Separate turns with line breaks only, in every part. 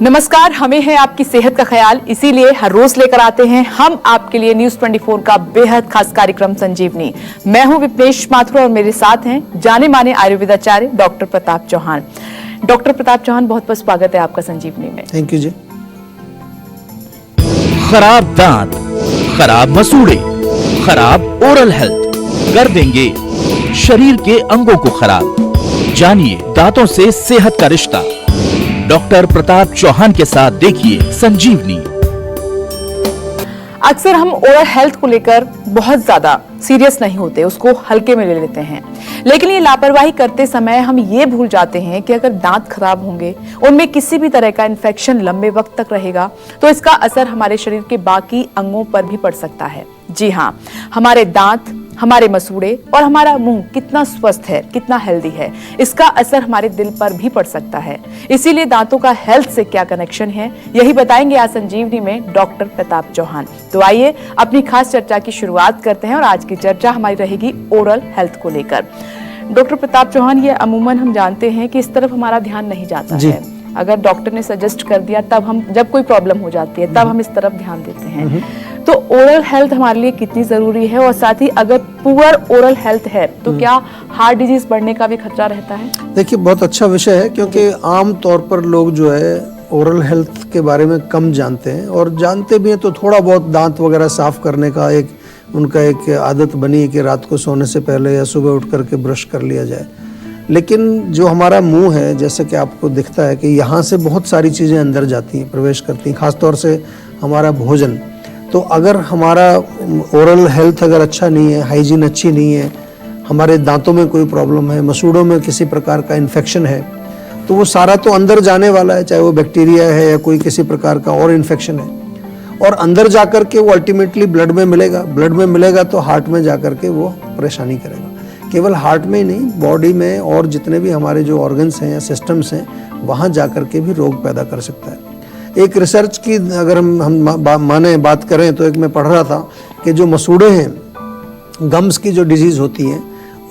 नमस्कार, हमें है आपकी सेहत का ख्याल, इसीलिए हर रोज लेकर आते हैं हम आपके लिए न्यूज 24 का बेहद खास कार्यक्रम संजीवनी। मैं हूं विपनेश माथुर और मेरे साथ हैं जाने माने आयुर्वेदाचार्य डॉक्टर प्रताप चौहान। डॉक्टर प्रताप चौहान, बहुत बहुत स्वागत है आपका संजीवनी में।
थैंक यू जी।
खराब दांत, खराब मसूड़े, खराब ओरल हेल्थ कर देंगे शरीर के अंगों को खराब। जानिए दांतों से सेहत का रिश्ता। डॉक्टर प्रताप चौहान के साथ देखिए संजीवनी।
अक्सर हम ओरल हेल्थ को लेकर बहुत ज्यादा सीरियस नहीं होते, उसको हल्के में ले लेते हैं, लेकिन ये लापरवाही करते समय हम ये भूल जाते हैं कि अगर दांत खराब होंगे, उनमें किसी भी तरह का इन्फेक्शन लंबे वक्त तक रहेगा तो इसका असर हमारे शरीर के बाकी अंगों पर भी पड़ सकता है। जी हाँ, हमारे दांत, हमारे मसूड़े और हमारा मुंह कितना स्वस्थ है, कितना हेल्दी है, इसका असर हमारे दिल पर भी पड़ सकता है। इसीलिए दांतों का हेल्थ से क्या कनेक्शन है, यही बताएंगे आज संजीवनी में डॉक्टर प्रताप चौहान। तो आइए अपनी खास चर्चा की शुरुआत करते हैं और आज की चर्चा हमारी रहेगी ओरल हेल्थ को लेकर। डॉक्टर प्रताप चौहान, ये अमूमन हम जानते हैं कि इस तरफ हमारा ध्यान नहीं जाता है। अगर डॉक्टर ने सजेस्ट कर दिया तब हम, जब कोई प्रॉब्लम हो जाती है तब हम इस तरफ ध्यान देते हैं। तो ओरल हेल्थ हमारे लिए कितनी जरूरी है, और साथ ही अगर पुअर ओरल हेल्थ है तो क्या हार्ट डिजीज बढ़ने का भी खतरा रहता है?
देखिए, बहुत अच्छा विषय है, क्योंकि आम तौर पर लोग जो है ओरल हेल्थ के बारे में कम जानते हैं, और जानते भी हैं तो थोड़ा बहुत दांत वगैरह साफ करने का उनका एक आदत बनी है कि रात को सोने से पहले या सुबह उठ करके ब्रश कर लिया जाए। लेकिन जो हमारा मुंह है, जैसे कि आपको दिखता है कि यहाँ से बहुत सारी चीज़ें अंदर जाती हैं, प्रवेश करती हैं, खासतौर से हमारा भोजन। तो अगर हमारा ओरल हेल्थ अगर अच्छा नहीं है, हाइजीन अच्छी नहीं है, हमारे दांतों में कोई प्रॉब्लम है, मसूड़ों में किसी प्रकार का इन्फेक्शन है, तो वो सारा तो अंदर जाने वाला है, चाहे वो बैक्टीरिया है या कोई किसी प्रकार का और इन्फेक्शन है, और अंदर जाकर के वो अल्टीमेटली ब्लड में मिलेगा। ब्लड में मिलेगा तो हार्ट में जाकर के वो परेशानी करेगा। केवल हार्ट में ही नहीं, बॉडी में और जितने भी हमारे जो ऑर्गन्स हैं या सिस्टम्स हैं, वहाँ जाकर के भी रोग पैदा कर सकता है। एक रिसर्च की अगर हम बात करें तो एक मैं पढ़ रहा था कि जो मसूड़े हैं, गम्स की जो डिजीज़ होती है,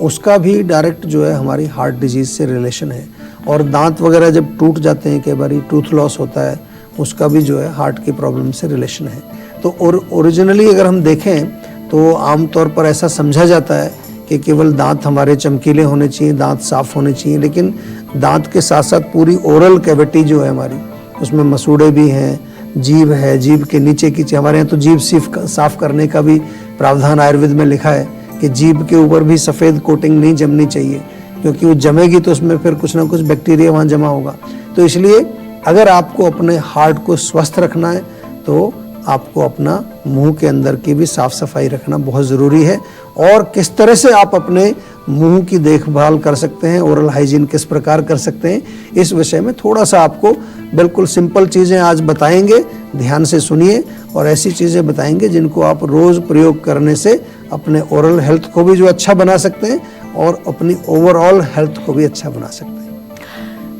उसका भी डायरेक्ट जो है हमारी हार्ट डिजीज़ से रिलेशन है। और दांत वगैरह जब टूट जाते हैं, कई बार टूथ लॉस होता है, उसका भी जो है हार्ट की प्रॉब्लम से रिलेशन है। तो ओरिजिनली अगर हम देखें तो आमतौर पर ऐसा समझा जाता है कि केवल दांत हमारे चमकीले होने चाहिए, दांत साफ होने चाहिए, लेकिन दांत के साथ साथ पूरी ओरल कैविटी जो है हमारी, उसमें मसूड़े भी हैं, जीभ है, जीभ के नीचे की हमारे यहाँ तो जीभ साफ करने का भी प्रावधान आयुर्वेद में लिखा है कि जीभ के ऊपर भी सफ़ेद कोटिंग नहीं जमनी चाहिए, क्योंकि वो जमेगी तो उसमें फिर कुछ ना कुछ बैक्टीरिया वहाँ जमा होगा। तो इसलिए अगर आपको अपने हार्ट को स्वस्थ रखना है तो आपको अपना मुंह के अंदर की भी साफ सफाई रखना बहुत ज़रूरी है। और किस तरह से आप अपने मुंह की देखभाल कर सकते हैं, ओरल हाइजीन किस प्रकार कर सकते हैं, इस विषय में थोड़ा सा आपको बिल्कुल सिंपल चीज़ें आज बताएंगे। ध्यान से सुनिए और ऐसी चीज़ें बताएंगे जिनको आप रोज़ प्रयोग करने से अपने ओरल हेल्थ को भी जो अच्छा बना सकते हैं और अपनी ओवरऑल हेल्थ को भी अच्छा बना सकते हैं।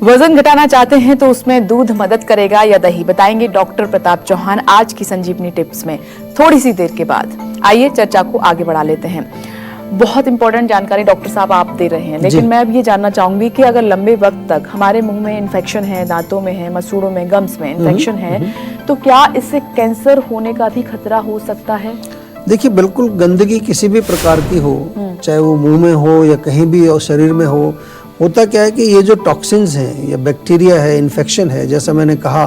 वजन घटाना चाहते हैं तो उसमें दूध मदद करेगा या दही, बताएंगे डॉक्टर प्रताप चौहान आज की संजीवनी टिप्स में थोड़ी सी देर के बाद। आइए चर्चा को आगे बढ़ा लेते हैं। बहुत इंपॉर्टेंट जानकारी डॉक्टर साहब आप दे रहे हैं, लेकिन मैं अब ये जानना चाहूंगी कि अगर लंबे वक्त तक हमारे मुंह में इन्फेक्शन है, दांतों में है, मसूड़ों में, गम्स में इन्फेक्शन है, तो क्या इससे कैंसर होने का भी खतरा हो सकता है?
देखिए, बिल्कुल गंदगी किसी भी प्रकार की हो, चाहे वो मुंह में हो या कहीं भी और शरीर में हो, होता क्या है कि ये जो टॉक्सिन्स हैं या बैक्टीरिया है, इन्फेक्शन है, जैसा मैंने कहा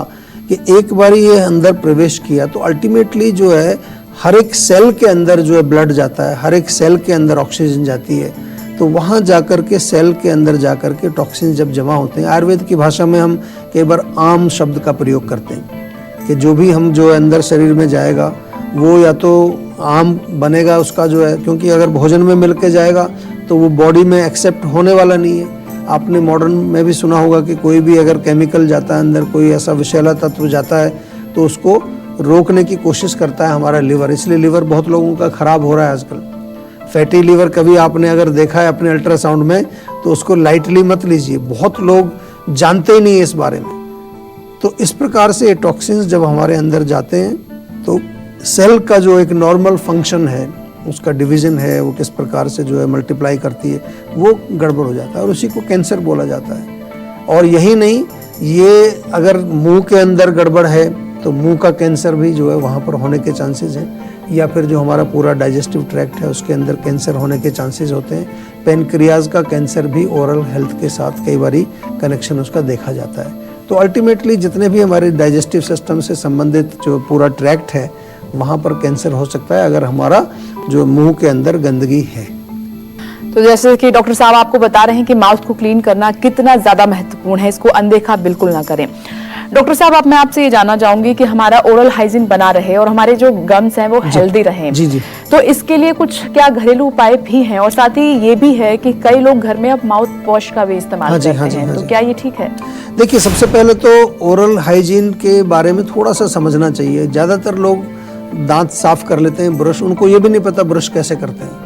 कि एक बार ये अंदर प्रवेश किया तो अल्टीमेटली जो है हर एक सेल के अंदर जो है ब्लड जाता है, हर एक सेल के अंदर ऑक्सीजन जाती है, तो वहाँ जाकर के सेल के अंदर जाकर के टॉक्सिन जब जमा होते हैं, आयुर्वेद की भाषा में हम कई बार आम शब्द का प्रयोग करते हैं कि जो भी हम जो अंदर शरीर में जाएगा वो या तो आम बनेगा उसका जो है, क्योंकि अगर भोजन में मिल के जाएगा तो वो बॉडी में एक्सेप्ट होने वाला नहीं है। आपने मॉडर्न में भी सुना होगा कि कोई भी अगर केमिकल जाता है अंदर, कोई ऐसा विषैला तत्व जाता है तो उसको रोकने की कोशिश करता है हमारा लिवर। इसलिए लिवर बहुत लोगों का खराब हो रहा है आजकल। फैटी लिवर कभी आपने अगर देखा है अपने अल्ट्रासाउंड में तो उसको लाइटली मत लीजिए, बहुत लोग जानते ही नहीं है इस बारे में। तो इस प्रकार से टॉक्सिन्स जब हमारे अंदर जाते हैं तो सेल का जो एक नॉर्मल फंक्शन है, उसका डिवीज़न है, वो किस प्रकार से जो है मल्टीप्लाई करती है, वो गड़बड़ हो जाता है और उसी को कैंसर बोला जाता है। और यही नहीं, ये अगर मुंह के अंदर गड़बड़ है तो मुंह का कैंसर भी जो है वहाँ पर होने के चांसेस हैं, या फिर जो हमारा पूरा डाइजेस्टिव ट्रैक्ट है उसके अंदर कैंसर होने के चांसेस होते हैं। पेनक्रियाज का कैंसर भी ओरल हेल्थ के साथ कई बारी कनेक्शन उसका देखा जाता है। तो अल्टीमेटली जितने भी हमारे डाइजेस्टिव सिस्टम से संबंधित जो पूरा ट्रैक्ट है वहाँ पर कैंसर हो सकता है अगर हमारा जो मुंह के अंदर गंदगी है।
तो जैसे कि डॉक्टर साहब आपको बता रहे हैं कि माउथ को क्लीन करना कितना ज्यादा महत्वपूर्ण है, इसको अनदेखा बिल्कुल ना करें। डॉक्टर साहब अब मैं आपसे ये जानना चाहूंगी कि हमारा ओरल हाइजीन बना रहे और हमारे जो गम्स हैं वो हेल्दी रहें।
जी जी।
तो इसके लिए कुछ क्या घरेलू उपाय भी हैं, और साथ ही ये भी है कि कई लोग घर में अब माउथ वॉश का भी इस्तेमाल करते हैं, तो क्या ये ठीक है?
देखिए, सबसे पहले तो ओरल हाइजीन के बारे में थोड़ा सा समझना चाहिए। ज्यादातर लोग दांत साफ कर लेते हैं ब्रश, उनको ये भी नहीं पता ब्रश कैसे करते हैं।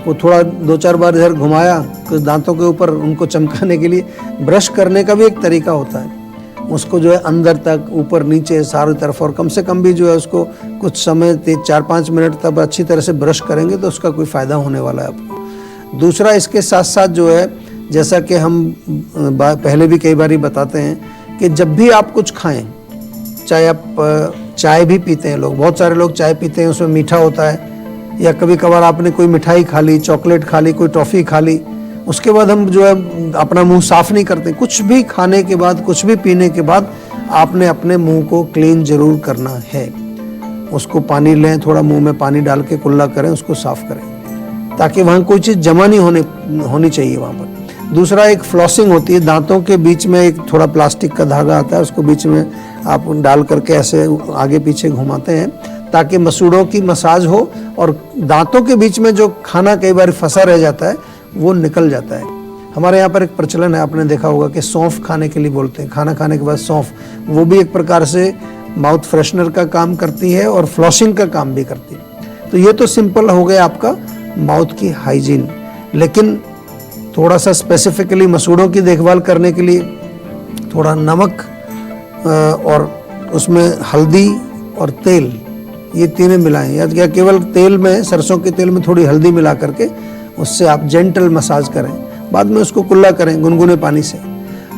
वो थोड़ा 2-4 बार इधर घुमाया तो दांतों के ऊपर उनको चमकाने के लिए ब्रश करने का भी एक तरीका होता है। उसको जो है अंदर तक ऊपर नीचे सारी तरफ, और कम से कम भी जो है उसको कुछ समय 4-5 मिनट तक अच्छी तरह से ब्रश करेंगे तो उसका कोई फ़ायदा होने वाला है आपको। दूसरा, इसके साथ साथ जो है जैसा कि हम पहले भी कई बार बताते हैं कि जब भी आप कुछ खाएं, चाहे आप चाय भी पीते हैं लोग, बहुत सारे लोग चाय पीते हैं उसमें मीठा होता है, या कभी कभार आपने कोई मिठाई खा ली, चॉकलेट खा ली, कोई टॉफ़ी खा ली, उसके बाद हम जो है अपना मुंह साफ नहीं करते। कुछ भी खाने के बाद, कुछ भी पीने के बाद आपने अपने मुंह को क्लीन जरूर करना है। उसको पानी लें, थोड़ा मुंह में पानी डाल के कुल्ला करें, उसको साफ करें ताकि वहाँ कोई चीज़ जमा नहीं होनी चाहिए वहाँ पर। दूसरा, एक फ्लॉसिंग होती है, दांतों के बीच में एक थोड़ा प्लास्टिक का धागा आता है, उसको बीच में आप डाल करके ऐसे आगे पीछे घुमाते हैं ताकि मसूड़ों की मसाज हो और दांतों के बीच में जो खाना कई बार फंसा रह जाता है वो निकल जाता है। हमारे यहाँ पर एक प्रचलन है, आपने देखा होगा कि सौंफ खाने के लिए बोलते हैं, खाना खाने के बाद सौंफ, वो भी एक प्रकार से माउथ फ्रेशनर का काम करती है और फ्लॉसिंग का काम भी करती है। तो ये तो सिंपल हो गया आपका माउथ की हाइजीन। लेकिन थोड़ा सा स्पेसिफिकली मसूड़ों की देखभाल करने के लिए थोड़ा नमक और उसमें हल्दी और तेल, ये तीनों मिलाएं, या केवल तेल में, सरसों के तेल में थोड़ी हल्दी मिला करके उससे आप जेंटल मसाज करें। बाद में उसको कुल्ला करें गुनगुने पानी से।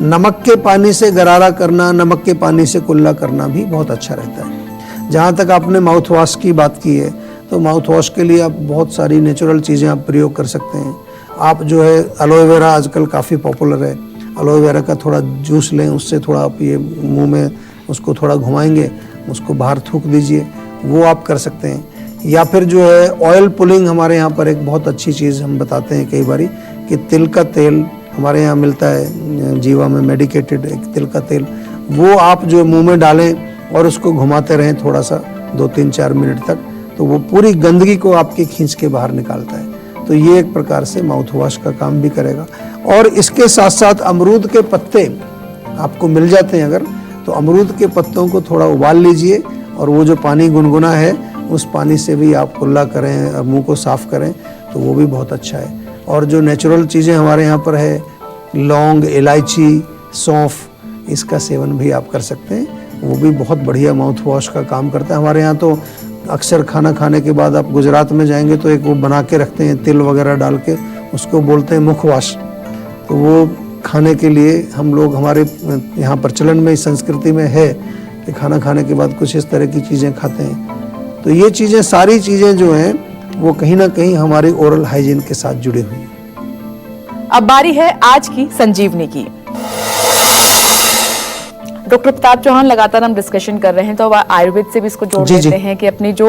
नमक के पानी से गरारा करना, नमक के पानी से कुल्ला करना भी बहुत अच्छा रहता है। जहाँ तक आपने माउथ वॉश की बात की है, तो माउथ वॉश के लिए आप बहुत सारी नेचुरल चीज़ें आप प्रयोग कर सकते हैं। आप जो है एलोवेरा आजकल काफ़ी पॉपुलर है, एलोवेरा का थोड़ा जूस लें, उससे थोड़ा आप ये मुंह में उसको थोड़ा घुमाएंगे, उसको बाहर थूक दीजिए, वो आप कर सकते हैं। या फिर जो है ऑयल पुलिंग, हमारे यहाँ पर एक बहुत अच्छी चीज़ हम बताते हैं कई बारी कि तिल का तेल हमारे यहाँ मिलता है, जीवा में मेडिकेटेड एक तिल का तेल, वो आप जो मुंह में डालें और उसको घुमाते रहें थोड़ा सा 2-3-4 मिनट तक, तो वो पूरी गंदगी को आपकी खींच के बाहर निकालता है। तो ये एक प्रकार से माउथ वॉश का काम भी करेगा। और इसके साथ साथ अमरूद के पत्ते आपको मिल जाते हैं अगर, तो अमरूद के पत्तों को थोड़ा उबाल लीजिए और वो जो पानी गुनगुना है उस पानी से भी आप कुल्ला करें और मुंह को साफ करें, तो वो भी बहुत अच्छा है। और जो नेचुरल चीज़ें हमारे यहाँ पर है, लौंग, इलायची, सौंफ, इसका सेवन भी आप कर सकते हैं, वो भी बहुत बढ़िया माउथ वॉश का काम करता है। हमारे यहाँ तो अक्सर खाना खाने के बाद आप गुजरात में जाएंगे तो एक वो बना के रखते हैं तिल वगैरह डाल के, उसको बोलते हैं मुखवास। तो वो खाने के लिए हम लोग, हमारे यहाँ प्रचलन में, इस संस्कृति में है कि खाना खाने के बाद कुछ इस तरह की चीज़ें खाते हैं। तो ये चीज़ें, सारी चीज़ें जो हैं वो कहीं ना कहीं हमारी ओरल हाइजीन के साथ जुड़ी हुई हैं।
अब बारी है आज की संजीवनी की। डॉक्टर प्रताप चौहान, लगातार हम डिस्कशन कर रहे हैं, तो अब आयुर्वेद से भी इसको जोड़ लेते हैं कि अपनी जो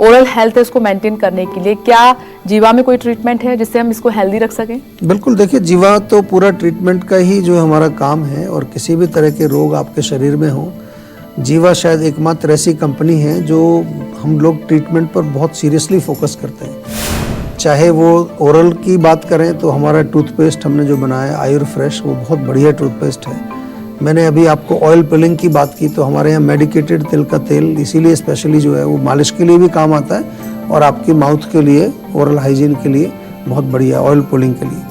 ओरल हेल्थ है उसको मेंटेन करने के लिए क्या जीवा में कोई ट्रीटमेंट है जिससे हम इसको हेल्दी रख सकें? बिल्कुल,
देखिए, जीवा तो पूरा ट्रीटमेंट का ही जो हमारा काम है, और किसी भी तरह के रोग आपके शरीर में हो, जीवा शायद एकमात्र ऐसी कंपनी है जो हम लोग ट्रीटमेंट पर बहुत सीरियसली फोकस करते हैं। चाहे वो ओरल की बात करें तो हमारा टूथपेस्ट हमने जो बनाया आयुर फ्रेश, वो बहुत बढ़िया टूथपेस्ट है। मैंने अभी आपको ऑयल पुलिंग की बात की, तो हमारे यहाँ मेडिकेटेड तिल का तेल इसीलिए स्पेशली जो है वो मालिश के लिए भी काम आता है और आपकी माउथ के लिए, ओरल हाइजीन के लिए बहुत बढ़िया, ऑयल पुलिंग के लिए।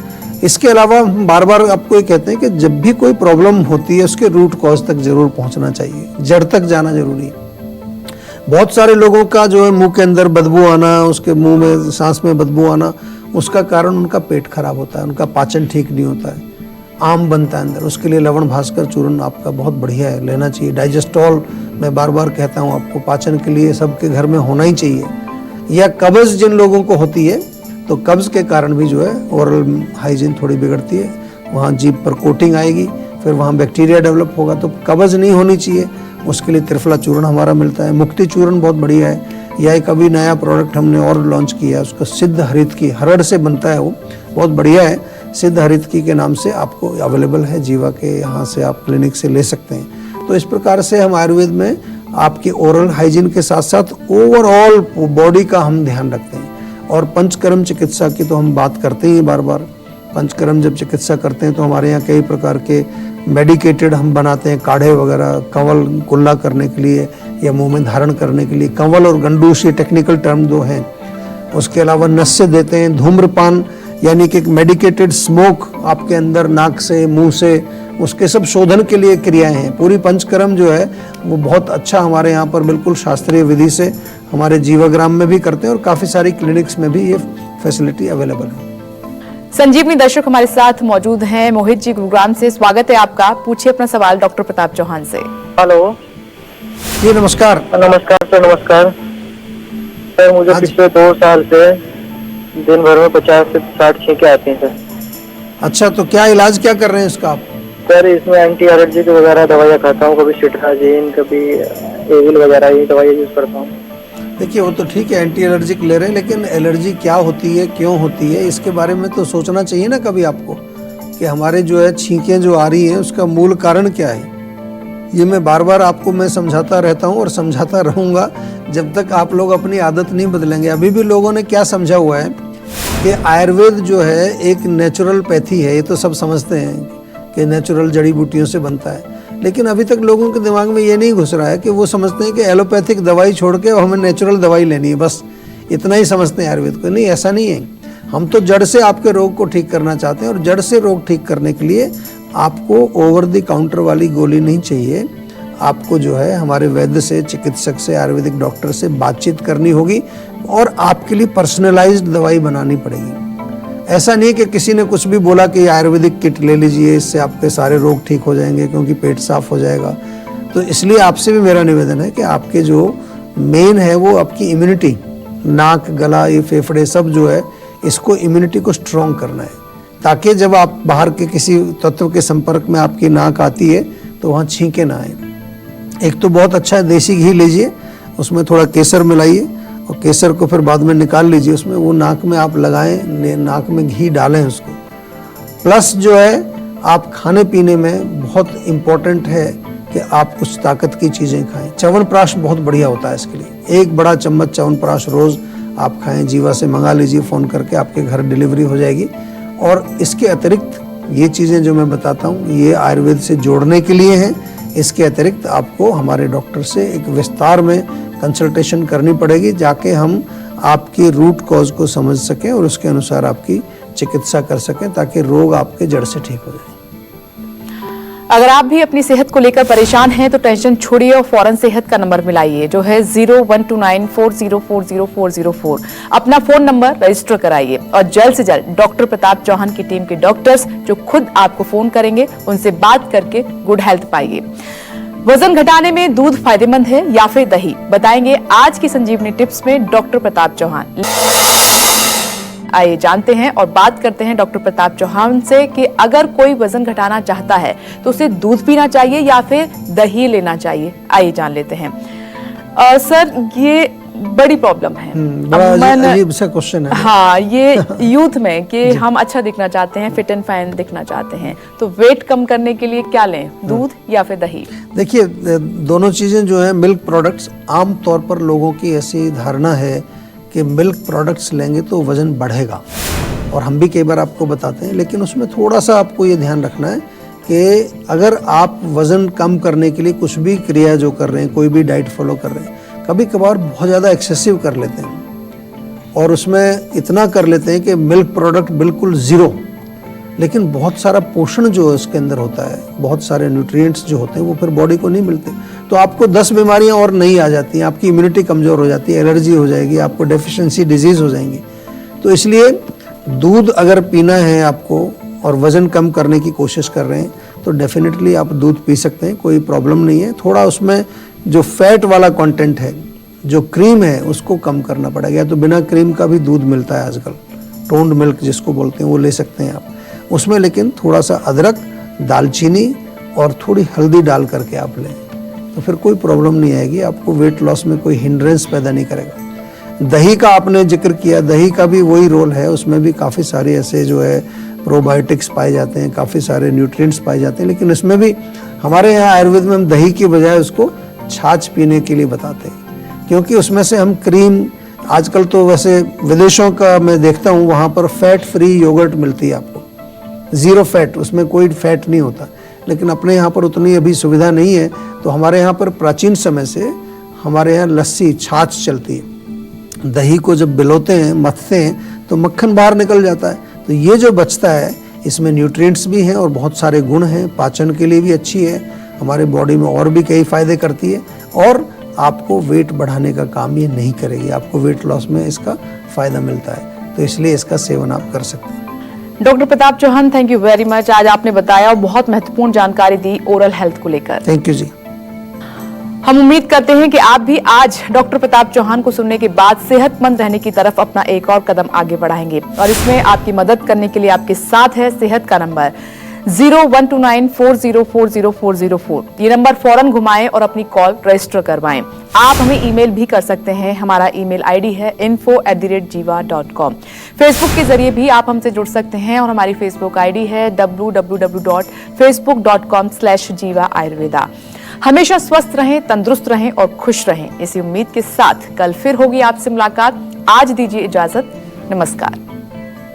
इसके अलावा हम बार बार आपको ये कहते हैं कि जब भी कोई प्रॉब्लम होती है उसके रूट कॉज तक जरूर पहुंचना चाहिए, जड़ तक जाना जरूरी है। बहुत सारे लोगों का जो है मुंह के अंदर बदबू आना, उसके मुंह में, सांस में बदबू आना, उसका कारण उनका पेट खराब होता है, उनका पाचन ठीक नहीं होता है। आम बनता है अंदर, उसके लिए लवण भास्कर चूर्ण आपका बहुत बढ़िया है, लेना चाहिए। डाइजेस्टॉल मैं बार बार कहता हूँ आपको, पाचन के लिए सबके घर में होना ही चाहिए। या कब्ज जिन लोगों को होती है तो कब्ज के कारण भी जो है ओरल हाइजीन थोड़ी बिगड़ती है, वहाँ जीभ पर कोटिंग आएगी, फिर वहाँ बैक्टीरिया डेवलप होगा, तो कब्ज नहीं होनी चाहिए। उसके लिए त्रिफला चूर्ण हमारा मिलता है, मुक्ति चूर्ण बहुत बढ़िया है। या एक अभी नया प्रोडक्ट हमने और लॉन्च किया है, उसका सिद्ध हरितकी, हरड़ से बनता है, वो बहुत बढ़िया है। सिद्ध हरितकी के नाम से आपको अवेलेबल है, जीवा के यहाँ से आप क्लिनिक से ले सकते हैं। तो इस प्रकार से हम आयुर्वेद में आपके ओरल हाइजीन के साथ साथ ओवरऑल बॉडी का हम ध्यान रखते हैं। और पंचकर्म चिकित्सा की तो हम बात करते ही बार बार। पंचकर्म जब चिकित्सा करते हैं तो हमारे यहाँ कई प्रकार के मेडिकेटेड हम बनाते हैं, काढ़े वगैरह, कंवल कुल्ला करने के लिए या मुंह में धारण करने के लिए। कंवल और गंडूस ये टेक्निकल टर्म दो हैं। उसके अलावा नस्य देते हैं, धूम्रपान यानी कि एक मेडिकेटेड स्मोक आपके अंदर नाक से मुंह से, उसके सब शोधन के लिए क्रियाएं हैं। पूरी पंचकर्म जो है वो बहुत अच्छा हमारे यहाँ पर बिल्कुल शास्त्रीय विधि से हमारे जीवाग्राम में भी करते हैं और काफ़ी सारी क्लिनिक्स में भी ये फैसिलिटी अवेलेबल है।
संजीवनी दर्शक हमारे साथ मौजूद हैं मोहित जी गुरुग्राम से। स्वागत है आपका, पूछिए अपना सवाल डॉक्टर प्रताप चौहान से।
हेलो
जी नमस्कार।
नमस्कार सर। नमस्कार सर, मुझे पिछले 2 साल से दिन भर में 50 से 60 छींकें आती हैं सर।
अच्छा, तो क्या इलाज क्या कर रहे हैं इसका आप?
सर इसमें एंटी एलर्जी की वगैरह दवाइयाँ खाता हूँ, कभी सिट्राजिन, कभी एविल वगैरह ये दवाइयाँ यूज करता हूँ।
देखिए वो तो ठीक है, एंटी एलर्जिक ले रहे हैं, लेकिन एलर्जी क्या होती है, क्यों होती है, इसके बारे में तो सोचना चाहिए ना कभी आपको, कि हमारे जो है छींकें जो आ रही हैं उसका मूल कारण क्या है। ये मैं बार बार आपको मैं समझाता रहता हूँ और समझाता रहूँगा जब तक आप लोग अपनी आदत नहीं बदलेंगे। अभी भी लोगों ने क्या समझा हुआ है कि आयुर्वेद जो है एक नेचुरल पैथी है, ये तो सब समझते हैं कि नेचुरल जड़ी बूटियों से बनता है, लेकिन अभी तक लोगों के दिमाग में ये नहीं घुस रहा है कि वो समझते हैं कि एलोपैथिक दवाई छोड़ के हमें नेचुरल दवाई लेनी है, बस इतना ही समझते हैं आयुर्वेद को। नहीं, ऐसा नहीं है। हम तो जड़ से आपके रोग को ठीक करना चाहते हैं और जड़ से रोग ठीक करने के लिए आपको ओवर द काउंटर वाली गोली नहीं चाहिए। आपको जो है हमारे वैद्य से, चिकित्सक से, आयुर्वेदिक डॉक्टर से बातचीत करनी होगी और आपके लिए पर्सनलाइज्ड दवाई बनानी पड़ेगी। ऐसा नहीं कि किसी ने कुछ भी बोला कि आयुर्वेदिक किट ले लीजिए, इससे आपके सारे रोग ठीक हो जाएंगे क्योंकि पेट साफ हो जाएगा। तो इसलिए आपसे भी मेरा निवेदन है कि आपके जो मेन है वो आपकी इम्यूनिटी, नाक, गला, ये फेफड़े सब जो है, इसको इम्यूनिटी को स्ट्रॉन्ग करना है, ताकि जब आप बाहर के किसी तत्व के संपर्क में आपकी नाक आती है तो वहाँ छींके ना आए। एक तो बहुत अच्छा है, देसी घी लीजिए, उसमें थोड़ा केसर मिलाइए और केसर को फिर बाद में निकाल लीजिए, उसमें वो नाक में आप लगाएं, नाक में घी डालें उसको। प्लस जो है आप खाने पीने में बहुत इम्पोर्टेंट है कि आप कुछ ताकत की चीज़ें खाएं। च्यवनप्राश बहुत बढ़िया होता है इसके लिए। 1 बड़ा चम्मच च्यवनप्राश रोज़ आप खाएं, जीवा से मंगा लीजिए, फ़ोन करके आपके घर डिलीवरी हो जाएगी। और इसके अतिरिक्त ये चीज़ें जो मैं बताता हूँ ये आयुर्वेद से जोड़ने के लिए हैं। इसके अतिरिक्त आपको हमारे डॉक्टर से एक विस्तार में कंसल्टेशन करनी पड़ेगी, जाके हम आपकी रूट कॉज को समझ सकें और उसके अनुसार आपकी चिकित्सा कर सकें, ताकि रोग आपके जड़ से ठीक हो जाए।
अगर आप भी अपनी सेहत को लेकर परेशान हैं तो टेंशन छोड़िए और फौरन सेहत का नंबर मिलाइए, जो है 0129404004। अपना फोन नंबर रजिस्टर कराइए और जल्द से जल्द डॉक्टर प्रताप चौहान की टीम के डॉक्टर्स जो खुद आपको फोन करेंगे उनसे बात करके गुड हेल्थ पाइए। वजन घटाने में दूध फायदेमंद है या फिर दही, बताएंगे आज की संजीवनी टिप्स में डॉक्टर प्रताप चौहान। आइए जानते हैं और बात करते हैं डॉक्टर प्रताप चौहान से कि अगर कोई वजन घटाना चाहता है तो उसे दूध पीना चाहिए या फिर दही लेना चाहिए। आइए जान लेते हैं। सर ये बड़ी प्रॉब्लम है,
बड़ा अजीब सा क्वेश्चन है।
हाँ, ये यूथ में कि हम अच्छा दिखना चाहते हैं, फिट एंड फाइन दिखना चाहते हैं, तो वेट कम करने के लिए क्या लें, दूध या फिर दही?
देखिए दोनों चीज़ें जो है मिल्क प्रोडक्ट्स, आम तौर पर लोगों की ऐसी धारणा है कि मिल्क प्रोडक्ट्स लेंगे तो वज़न बढ़ेगा, और हम भी कई बार आपको बताते हैं, लेकिन उसमें थोड़ा सा आपको ये ध्यान रखना है कि अगर आप वज़न कम करने के लिए कुछ भी क्रिया जो कर रहे हैं, कोई भी डाइट फॉलो कर रहे हैं, कभी कभार बहुत ज़्यादा एक्सेसिव कर लेते हैं और उसमें इतना कर लेते हैं कि मिल्क प्रोडक्ट बिल्कुल ज़ीरो, लेकिन बहुत सारा पोषण जो उसके अंदर होता है, बहुत सारे न्यूट्रिएंट्स जो होते हैं वो फिर बॉडी को नहीं मिलते, तो आपको 10 बीमारियां और नहीं आ जाती हैं, आपकी इम्यूनिटी कमज़ोर हो जाती है, एलर्जी हो जाएगी, आपको डेफिशिएंसी डिजीज़ हो जाएंगी। तो इसलिए दूध अगर पीना है आपको और वज़न कम करने की कोशिश कर रहे हैं तो डेफिनेटली आप दूध पी सकते हैं, कोई प्रॉब्लम नहीं है। थोड़ा उसमें जो फैट वाला कंटेंट है, जो क्रीम है, उसको कम करना पड़ेगा। तो बिना क्रीम का भी दूध मिलता है आजकल, टोन्ड मिल्क जिसको बोलते हैं, वो ले सकते हैं आप। उसमें लेकिन थोड़ा सा अदरक, दालचीनी और थोड़ी हल्दी डाल करके आप लें तो फिर कोई प्रॉब्लम नहीं आएगी, आपको वेट लॉस में कोई हिंड्रेंस पैदा नहीं करेगा। दही का आपने जिक्र किया, दही का भी वही रोल है, उसमें भी काफ़ी सारे ऐसे जो है प्रोबायोटिक्स पाए जाते हैं, काफ़ी सारे न्यूट्रिएंट्स पाए जाते हैं। लेकिन इसमें भी हमारे यहाँ आयुर्वेद में हम दही की बजाय उसको छाछ पीने के लिए बताते हैं, क्योंकि उसमें से हम क्रीम, आजकल तो वैसे विदेशों का मैं देखता हूँ वहाँ पर फैट फ्री योगर्ट मिलती है आपको, ज़ीरो फैट, उसमें कोई फैट नहीं होता। लेकिन अपने यहाँ पर उतनी अभी सुविधा नहीं है, तो हमारे यहाँ पर प्राचीन समय से हमारे यहाँ लस्सी, छाछ चलती है। दही को जब बिलोते हैं, मथते हैं तो मक्खन बाहर निकल जाता है। तो ये जो बचता है इसमें न्यूट्रिएंट्स भी हैं और बहुत सारे गुण हैं, पाचन के लिए भी अच्छी है, हमारे बॉडी में और भी कई फायदे करती है और आपको वेट बढ़ाने का काम ये नहीं करेगी, आपको वेट लॉस में इसका फ़ायदा मिलता है। तो इसलिए इसका सेवन आप कर सकते हैं।
Doctor Pratap Chauhan, thank you very much. आज आपने बताया और बहुत महत्वपूर्ण जानकारी दी ओरल हेल्थ को लेकर।
थैंक यू जी।
हम उम्मीद करते हैं कि आप भी आज डॉक्टर प्रताप चौहान को सुनने के बाद सेहतमंद रहने की तरफ अपना एक और कदम आगे बढ़ाएंगे और इसमें आपकी मदद करने के लिए आपके साथ है सेहत का नंबर 012940400404। ये नंबर फौरन घुमाएं और अपनी कॉल रजिस्टर करवाएं। आप हमें ईमेल भी कर सकते हैं, हमारा ईमेल आईडी है info@jiva.com। फेसबुक के जरिए भी आप हमसे जुड़ सकते हैं और हमारी फेसबुक आईडी है www.facebook.com/jiva ayurveda। हमेशा स्वस्थ रहें, तंदुरुस्त रहें और खुश रहें, इसी उम्मीद के साथ कल फिर होगी आपसे मुलाकात। आज दीजिए इजाजत, नमस्कार।